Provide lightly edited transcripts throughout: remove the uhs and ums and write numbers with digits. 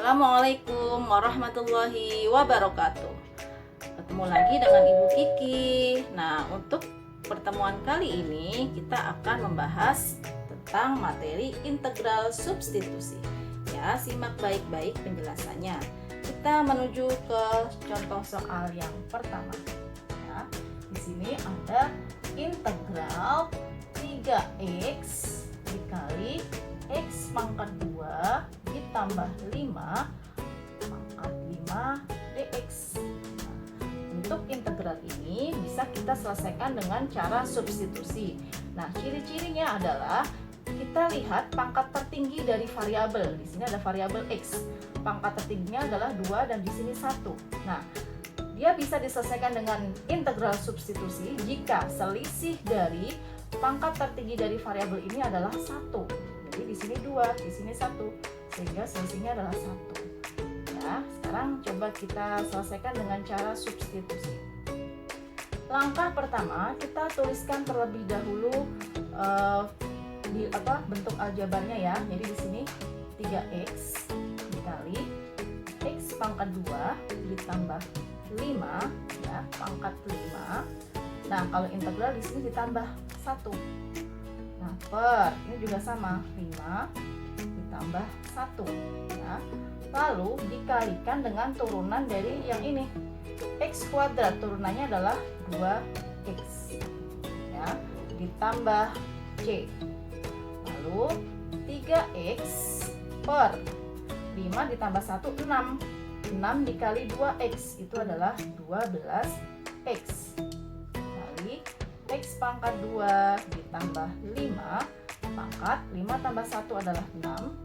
Assalamualaikum warahmatullahi wabarakatuh. Ketemu lagi dengan Ibu Kiki. Nah, untuk pertemuan kali ini kita akan membahas tentang materi integral substitusi. Ya, simak baik-baik penjelasannya. Kita menuju ke contoh soal yang pertama. Ya, di sini ada integral 3x dikali x pangkat 2 ditambah 5 pangkat 5 dx. Nah, untuk integral ini bisa kita selesaikan dengan cara substitusi. Nah, ciri-cirinya adalah kita lihat pangkat tertinggi dari variabel. Di sini ada variabel x. Pangkat tertingginya adalah 2 dan di sini 1. Nah, dia bisa diselesaikan dengan integral substitusi jika selisih dari pangkat tertinggi dari variabel ini adalah 1. Jadi di sini 2, di sini 1, sehingga selisihnya adalah 1. Ya, sekarang coba kita selesaikan dengan cara substitusi. Langkah pertama, kita tuliskan terlebih dahulu bentuk aljabarnya ya. Jadi di sini 3x dikali x pangkat 2 ditambah 5 ya, pangkat 5. Nah, kalau integral di sini ditambah 1. Nah, per ini juga sama, 5 ditambah 1 ya. Lalu dikalikan dengan turunan dari yang ini, x kuadrat, turunannya adalah 2x ya, ditambah c. Lalu 3x per 5 ditambah 1, 6. 6 dikali 2x itu adalah 12x. Kali x pangkat 2 ditambah 5 pangkat 5 tambah 1 adalah 6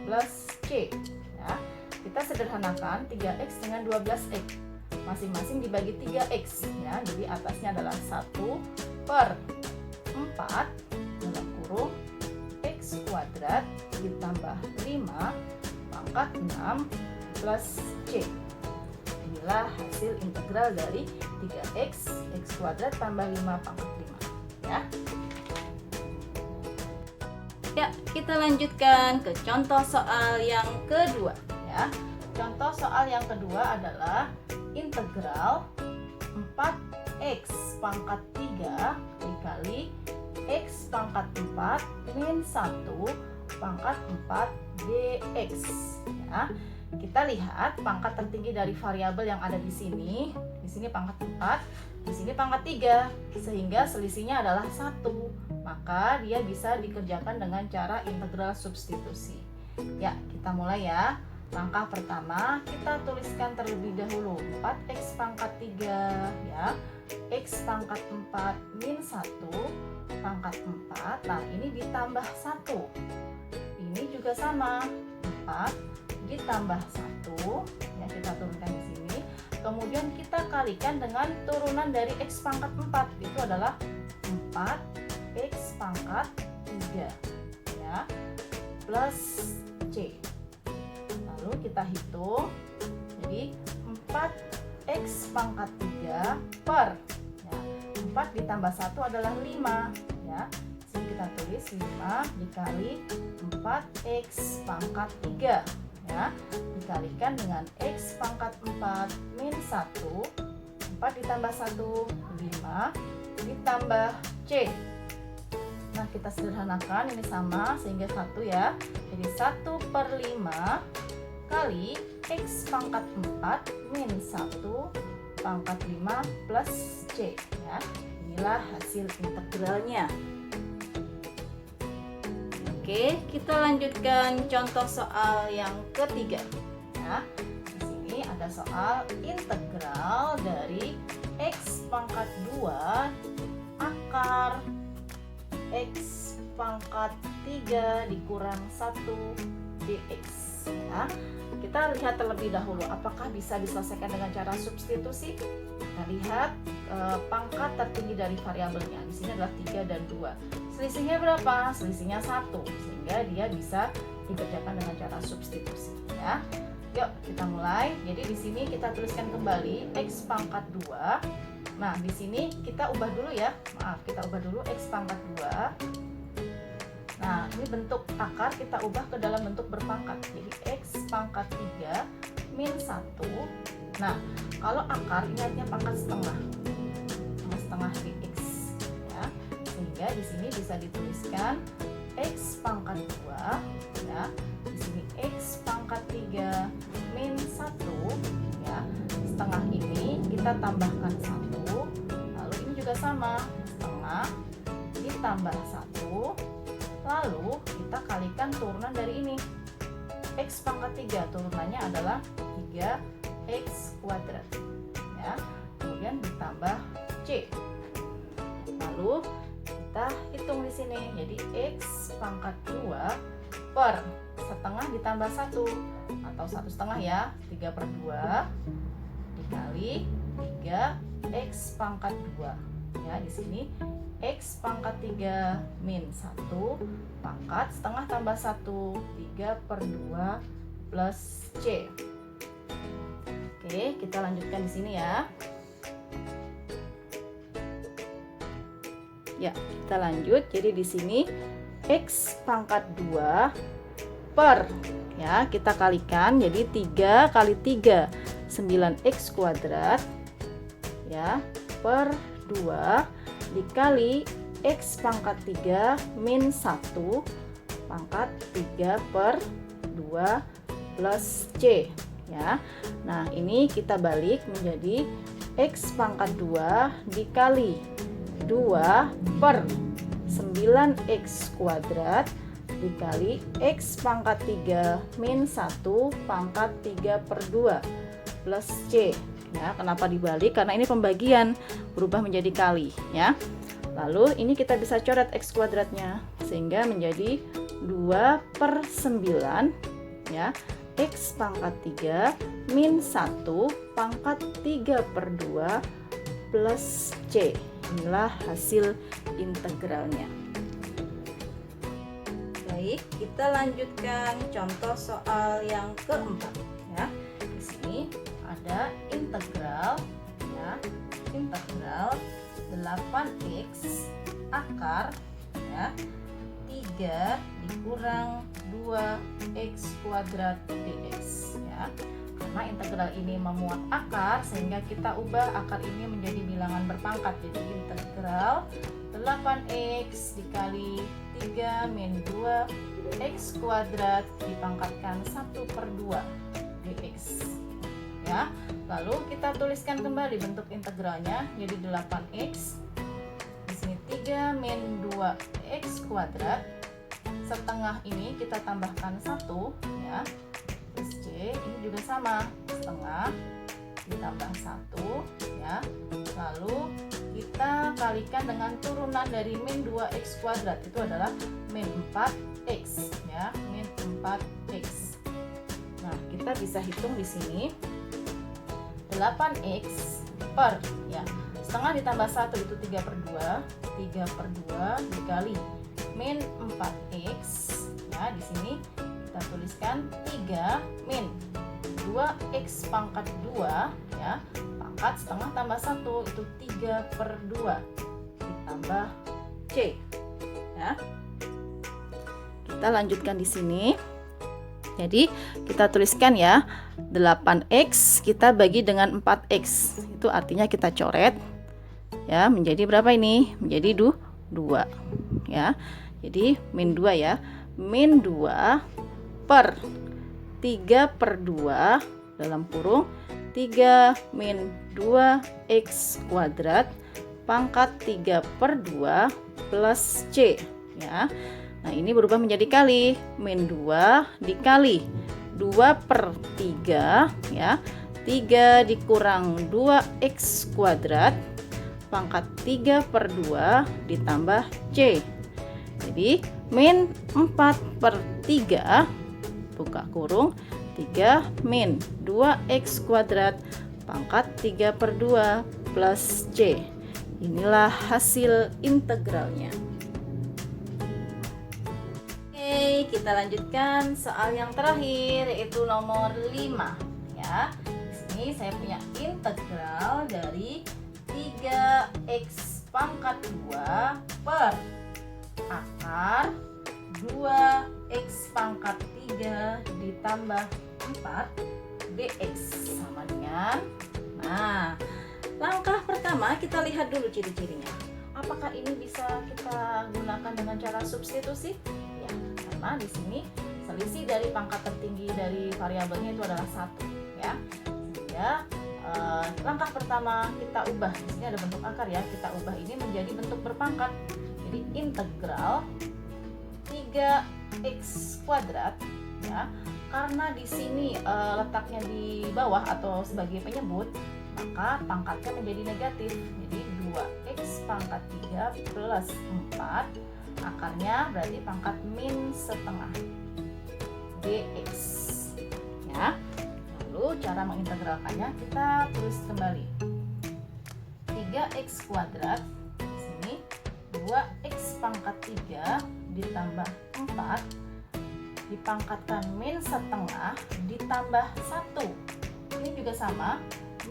plus c ya. Kita sederhanakan 3x dengan 12x, masing-masing dibagi 3x ya. Jadi atasnya adalah 1 per 4 dalam kurung x kuadrat ditambah 5 pangkat 6 plus c. Inilah hasil integral dari 3x x kuadrat tambah 5 pangkat 5 ya. Ya, kita lanjutkan ke contoh soal yang kedua ya. Contoh soal yang kedua adalah integral 4x pangkat 3 dikali x pangkat 4 min 1 pangkat 4 dx ya. Kita lihat pangkat tertinggi dari variabel yang ada di sini. Di sini pangkat 4, di sini pangkat 3, sehingga selisihnya adalah 1. Maka dia bisa dikerjakan dengan cara integral substitusi. Ya, kita mulai ya. Langkah pertama, kita tuliskan terlebih dahulu 4x pangkat 3 ya. X pangkat 4 min 1 pangkat 4. Nah, ini ditambah 1. Ini juga sama, 4 ditambah 1 ya, kita turunkan di sini. Kemudian kita kalikan dengan turunan dari x pangkat 4, itu adalah 4x pangkat 3 ya, plus c. Lalu kita hitung, jadi 4x pangkat 3 per ya, 4 ditambah 1 adalah 5 ya. Sini kita tulis 5 dikali 4x pangkat 3 ya, dikalikan dengan x pangkat 4 min 1, 4 ditambah 1, 5 ditambah c. Nah, kita sederhanakan, ini sama sehingga 1 ya. Jadi 1 per 5 kali x pangkat 4 min 1 pangkat 5 plus c ya. Inilah hasil integralnya. Oke, kita lanjutkan contoh soal yang ketiga ya. Di sini ada soal integral dari x pangkat 2 akar x pangkat 3 dikurang 1 dx ya. Kita lihat terlebih dahulu apakah bisa diselesaikan dengan cara substitusi. Kita lihat pangkat tertinggi dari variabelnya. Di sini adalah 3 dan 2. Selisihnya berapa? Selisihnya 1, sehingga dia bisa dikerjakan dengan cara substitusi ya. Yuk, kita mulai. Jadi di sini kita tuliskan kembali x pangkat 2. Nah, di sini kita ubah dulu ya. Maaf, kita ubah dulu x pangkat 2 Nah, ini bentuk akar kita ubah ke dalam bentuk berpangkat. Jadi X pangkat 3 min 1. Nah, kalau akar ini artinya pangkat setengah. Pangkat setengah dari X. Ya. Sehingga di sini bisa dituliskan X pangkat 2. Ya. Di sini X pangkat 3 min 1. Ya. Setengah ini kita tambahkan 1. Lalu ini juga sama. Setengah ditambah 1. Lalu kita kalikan turunan dari ini. X pangkat 3 turunannya adalah 3x kuadrat. Ya. Kemudian ditambah C. Lalu kita hitung di sini. Jadi X pangkat 2 per setengah ditambah 1 atau 1/2 ya. 3/2 dikali 3x pangkat 2. Ya, di sini X pangkat 3 min 1 pangkat setengah tambah 1 3/2 plus C. Oke, kita lanjutkan di sini ya. Ya, kita lanjut. Jadi di sini X pangkat 2 per, ya, kita kalikan. Jadi 3 kali 3 9x kuadrat, ya, per 2 dikali X pangkat 3 min 1 pangkat 3/2 plus C, ya. Nah, ini kita balik menjadi X pangkat 2 dikali 2 per 9x kuadrat dikali X pangkat 3 min 1 pangkat 3/2 plus C. Ya, kenapa dibalik? Karena ini pembagian, berubah menjadi kali, ya. Lalu ini kita bisa coret X kuadratnya sehingga menjadi 2/9, ya, X pangkat 3 min 1 pangkat 3/2 plus C. Inilah hasil integralnya. Baik, kita lanjutkan contoh soal yang keempat, ya. Di sini ada integral, ya, integral 8x akar, ya, 3 dikurang 2x kuadrat dx, ya. Karena integral ini memuat akar sehingga kita ubah akar ini menjadi bilangan berpangkat. Jadi integral 8x dikali 3 min 2x kuadrat dipangkatkan 1/2 dx. Ya, lalu kita tuliskan kembali bentuk integralnya jadi 8x. Di sini 3 min 2x kuadrat. Setengah ini kita tambahkan 1, ya. Plus C, ini juga sama. Setengah ditambah 1, ya. Lalu kita kalikan dengan turunan dari min 2x kuadrat, itu adalah min 4x, ya, min 4x. Nah, kita bisa hitung di sini 8x per, ya, setengah ditambah 1 itu 3/2 dikali min 4x, ya. Di sini kita tuliskan 3 min 2x pangkat 2, ya, pangkat setengah tambah 1 itu 3/2 ditambah C, ya. Kita lanjutkan di sini. Jadi kita tuliskan, ya, 8x kita bagi dengan 4x. Itu artinya kita coret, ya, menjadi berapa ini? Menjadi 2, ya. Jadi min 2, ya. Min 2 per 3/2 dalam kurung 3 min 2x kuadrat pangkat 3/2 plus C, ya. Nah, ini berubah menjadi kali. Min 2 dikali 2/3, ya. 3 dikurang 2x kuadrat pangkat 3/2 ditambah C. Jadi min 4/3 buka kurung 3 min 2x kuadrat pangkat 3/2 plus C. Inilah hasil integralnya. Oke, kita lanjutkan soal yang terakhir, yaitu nomor 5, ya. Di sini saya punya integral dari 3x pangkat 2 per akar 2x pangkat 3 ditambah 4 dx sama dengan, nah langkah pertama kita lihat dulu ciri-cirinya. Apakah ini bisa kita gunakan dengan cara substitusi? Ya, karena di sini selisih dari pangkat tertinggi dari variabelnya itu adalah 1 ya. Sehingga langkah pertama kita ubah, di sini ada bentuk akar ya, kita ubah ini menjadi bentuk berpangkat. Jadi integral 3x kuadrat ya. Karena di sini letaknya di bawah atau sebagai penyebut, maka pangkatnya menjadi negatif. Jadi 2x pangkat 3 plus 4, akarnya berarti pangkat min setengah dx ya. Lalu cara mengintegralkannya kita tulis kembali. 3x kuadrat, di sini 2x pangkat 3 ditambah 4 dipangkatkan min setengah ditambah 1. Ini juga sama,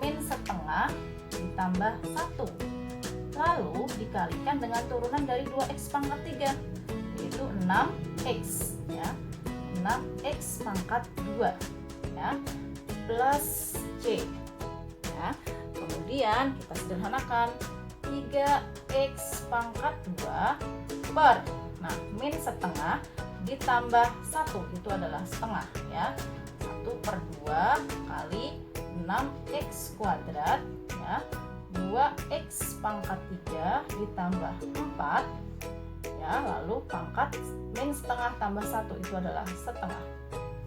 min setengah ditambah 1. Lalu dikalikan dengan turunan dari 2x pangkat 3, yaitu 6x ya. 6x pangkat 2 ya, plus c ya. Kemudian kita sederhanakan 3x pangkat 2 per, nah min setengah ditambah 1 itu adalah setengah ya. 1/2 kali 6x kuadrat ya, 2x pangkat 3 ditambah 4 ya, lalu pangkat min setengah tambah 1 itu adalah setengah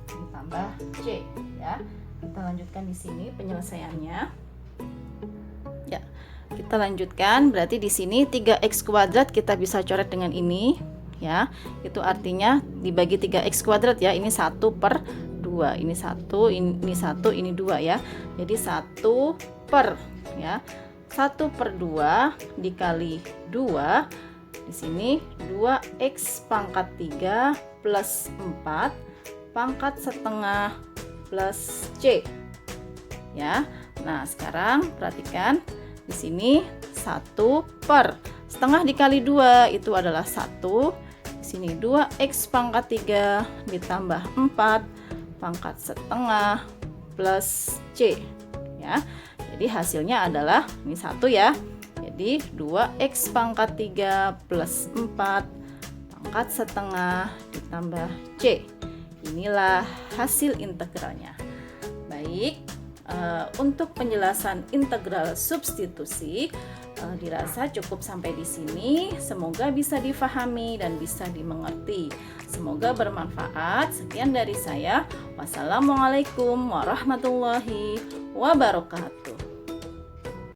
ditambah c ya. Kita lanjutkan di sini penyelesaiannya ya. Kita lanjutkan, berarti di sini 3x kuadrat kita bisa coret dengan ini ya. Itu artinya dibagi 3x kuadrat ya. Ini 1/2, ini 1, ini 1, ini 2 ya. Jadi 1 per ya. 1/2 dikali 2, di sini 2x pangkat 3 plus 4 pangkat setengah plus c ya. Nah, sekarang perhatikan di sini 1 per setengah dikali 2 itu adalah 1. Di sini 2x pangkat 3 ditambah 4 pangkat setengah plus c ya. Jadi hasilnya adalah ini 1 ya. Jadi 2x pangkat 3 plus 4 pangkat setengah ditambah c. Inilah hasil integralnya. Baik, untuk penjelasan integral substitusi dirasa cukup sampai di sini. Semoga bisa difahami dan bisa dimengerti. Semoga bermanfaat. Sekian dari saya. Wassalamualaikum warahmatullahi wabarakatuh.